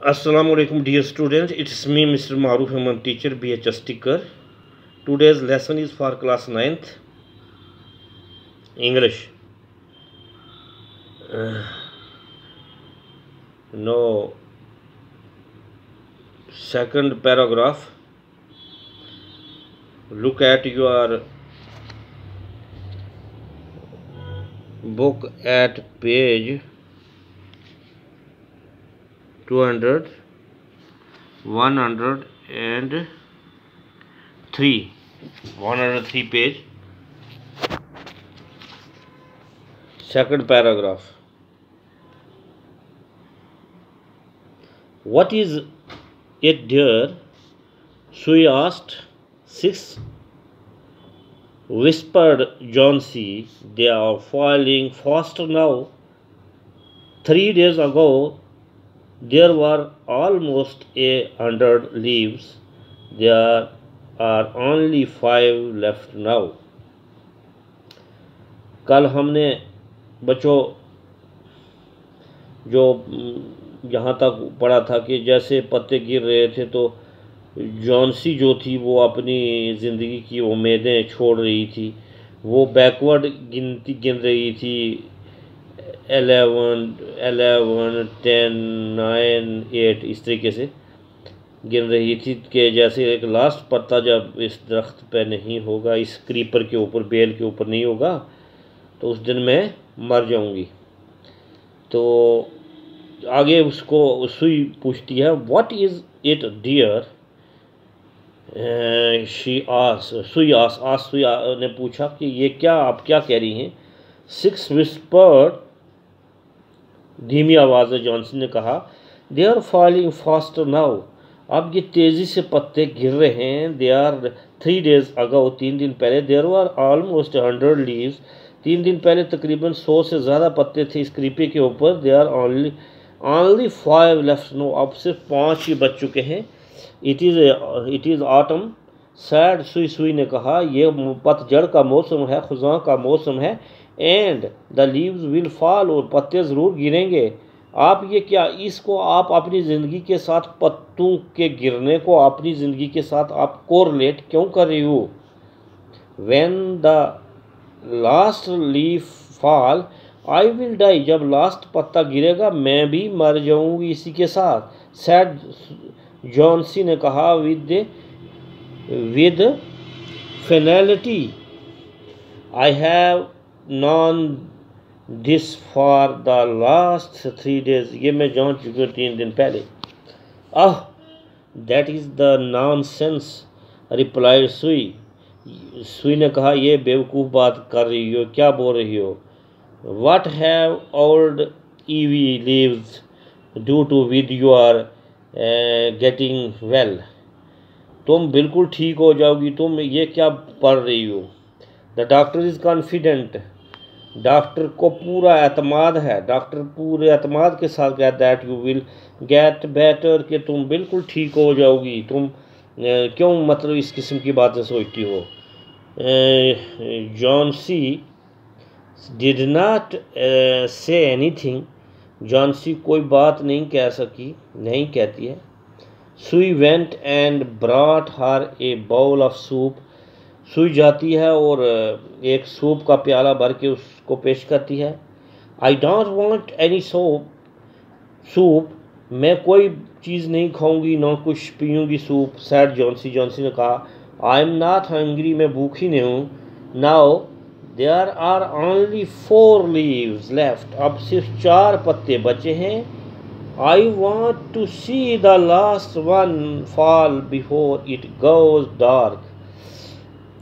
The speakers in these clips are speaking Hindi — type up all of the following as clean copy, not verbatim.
Assalamualaikum dear students, it's me Mr. Maruf Hemant, teacher BHS Sticker. Today's lesson is for class 9th English. No, second paragraph. Look at your book at page 200 103 page, second paragraph. What is it, dear? Sue asked. 6, whispered Johnsy. They are falling faster now. 3 days ago there were almost 100 leaves. There are only 5 left now. कल हमने बच्चों जो यहाँ तक पढ़ा था कि जैसे पत्ते गिर रहे थे तो जॉन्सी जो थी वो अपनी ज़िंदगी की उम्मीदें छोड़ रही थी। वो बैकवर्ड गिन रही थी। 11, 10, 9, 8 इस तरीके से गिन रही थी कि जैसे एक लास्ट पत्ता जब इस दरख्त पे नहीं होगा, इस क्रीपर के ऊपर, बेल के ऊपर नहीं होगा, तो उस दिन मैं मर जाऊंगी। तो आगे उसको सुई पूछती है, व्हाट इज़ इट डियर? सुई ने पूछा कि ये क्या, आप क्या कह रही हैं? 6 विस्पर्ड, धीमी आवाज़ में जॉनसन ने कहा, they are falling faster now, अब ये तेज़ी से पत्ते गिर रहे हैं। दे आर 3 days अगो, 3 दिन पहले, देर वर ऑलमोस्ट 100 लीव्स, 3 दिन पहले तकरीबन 100 से ज़्यादा पत्ते थे इस क्रीपे के ऊपर। They are only 5 left now, अब सिर्फ 5 ही बच चुके हैं। It is autumn sad, Sue ने कहा, ये पतझड़ का मौसम है, खुज़ां का मौसम है। And the leaves will fall, और पत्ते ज़रूर गिरेंगे। आप ये क्या, इसको आप अपनी ज़िंदगी के साथ, पत्तों के गिरने को अपनी ज़िंदगी के साथ आप कोरिलेट क्यों कर रही हो? When the last leaf fall I will die, जब लास्ट पत्ता गिरेगा मैं भी मर जाऊंगी इसी के साथ। सैड जॉन्सी ने कहा, with finality, I have known this for the last 3 days, ये मैं जान चुकी हूँ 3 दिन पहले। That is the nonsense, replied सुई ने कहा, ये बेवकूफ़ बात कर रही हो, क्या बोल रही हो? What have old ivy leaves to do with your getting well, तुम बिल्कुल ठीक हो जाओगी, तुम ये क्या पढ़ रही हो? The doctor is confident, doctor को पूरा एतमाद है, डॉक्टर पूरे एतमाद के साथ कहता है, that you will get better, कि तुम बिल्कुल ठीक हो जाओगी। तुम क्यों मतलब इस किस्म की बातें सोचती हो? Johnsy did not say anything, Johnsy कोई बात नहीं कहती है। Sue went and brought her a bowl of soup, Sue जाती है और एक सूप का प्याला भर के उसको पेश करती है। I don't want any soup, मैं कोई चीज़ नहीं खाऊंगी, ना कुछ पीऊँगी सूप। सैड जॉन्सी ने कहा, आई एम नॉट हंग्री, मैं भूखी नहीं हूँ। Now there are only 4 leaves left, अब सिर्फ 4 पत्ते बचे हैं। I want to see the last one fall before it goes dark,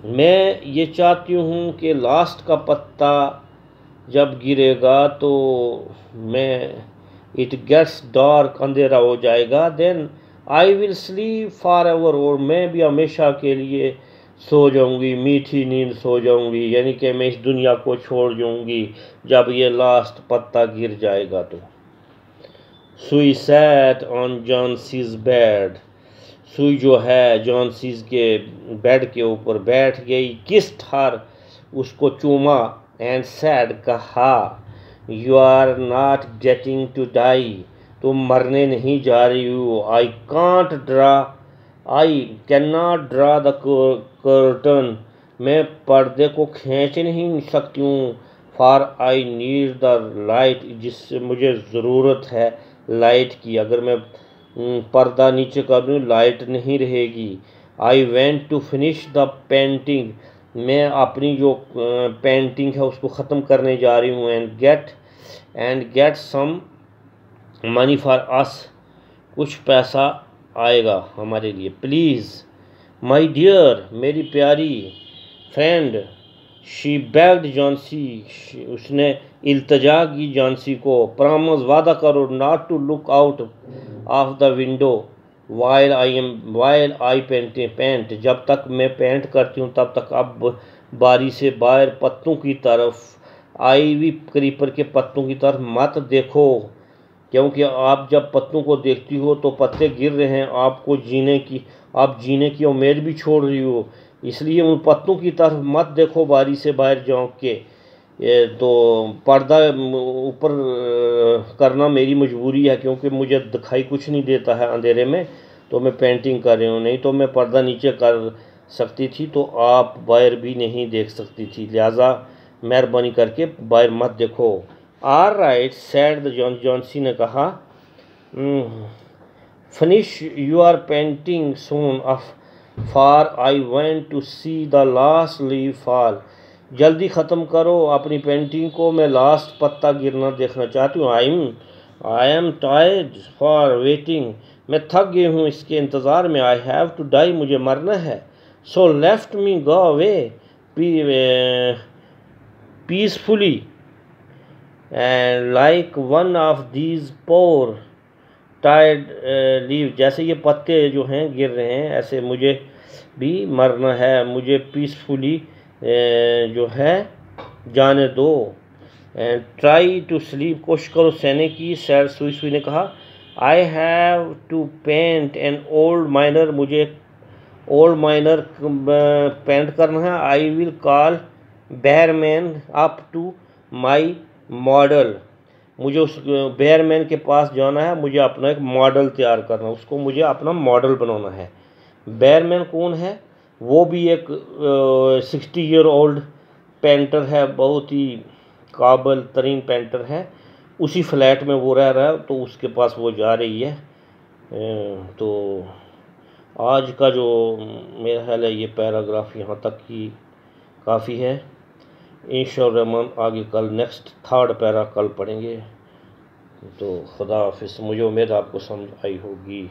मैं ये चाहती हूँ कि लास्ट का पत्ता जब गिरेगा तो मैं, इट गेट्स डार्क, अंधेरा हो जाएगा। Then I will sleep for ever, और मैं भी हमेशा के लिए सो जाऊँगी, मीठी नींद सो जाऊँगी, यानी कि मैं इस दुनिया को छोड़ जाऊँगी जब ये लास्ट पत्ता गिर जाएगा। तो सुई सैट ऑन जॉन्सीज बेड, सुई जो है जॉन्सीज के बेड के ऊपर बैठ गई। किस्ड हर, उसको चूमा। एंड सैड, कहा, you are not getting to die, तुम मरने नहीं जा रही हो। I can not draw the curtain, मैं पर्दे को खींच नहीं सकती हूँ। For I need the light, जिससे मुझे ज़रूरत है लाइट की। अगर मैं पर्दा नीचे कर दूँ लाइट नहीं रहेगी। I went to finish the painting, मैं अपनी जो पेंटिंग है उसको ख़त्म करने जा रही हूँ। And get some money for us, कुछ पैसा आएगा हमारे लिए। प्लीज़ माई डियर, मेरी प्यारी फ्रेंड। शी बेग्ड जॉन्सी, उसने इल्तजा की जॉन्सी को। प्रॉमिस, वादा करो, not to look out of the window while I paint, जब तक मैं पेंट करती हूँ तब तक अब बारी से बाहर पत्तों की तरफ, आईवी क्रीपर के पत्तों की तरफ मत देखो, क्योंकि आप जब पत्तों को देखती हो तो पत्ते गिर रहे हैं, आप जीने की उम्मीद भी छोड़ रही हो, इसलिए उन पत्तों की तरफ मत देखो बारी से बाहर झांक के। तो पर्दा ऊपर करना मेरी मजबूरी है, क्योंकि मुझे दिखाई कुछ नहीं देता है अंधेरे में, तो मैं पेंटिंग कर रही हूँ। नहीं तो मैं पर्दा नीचे कर सकती थी तो आप बाहर भी नहीं देख सकती थी, लिहाजा मेहरबानी करके बाहर मत देखो। All right said the Johnsy ने कहा, finish your painting soon for I went to see the last leaf fall, जल्दी ख़त्म करो अपनी पेंटिंग को, मैं लास्ट पत्ता गिरना देखना चाहती हूँ। I am tired for waiting, मैं थक गई हूँ इसके इंतज़ार में। आई हैव टू डाई, मुझे मरना है। So left me go away peacefully and like one of these poor tired leaf, जैसे ये पत्ते जो हैं गिर रहे हैं ऐसे मुझे भी मरना है, मुझे पीसफुली जो है जाने दो। एंड ट्राई टू स्लीप, कोशिश करो सोने की। सैड सुई ने कहा, I have to paint an old miner, मुझे ओल्ड माइनर पेंट करना है। I will call Behrman up to my model, मुझे उस बेयरमैन के पास जाना है, मुझे अपना एक मॉडल तैयार करना है, उसको मुझे अपना मॉडल बनाना है। बेयरमैन कौन है? वो भी एक 60 ईयर ओल्ड पेंटर है, बहुत ही काबिल तरीन पेंटर है। उसी फ्लैट में वो रह रहा है, तो उसके पास वो जा रही है। तो आज का जो मेरा ख्याल है ये पैराग्राफ यहाँ तक ही काफ़ी है। इंशाअल्लाह आगे कल नेक्स्ट थर्ड पैरा कल पढ़ेंगे। तो खुदा हाफिज़, मुझे उम्मीद आपको समझ आई होगी।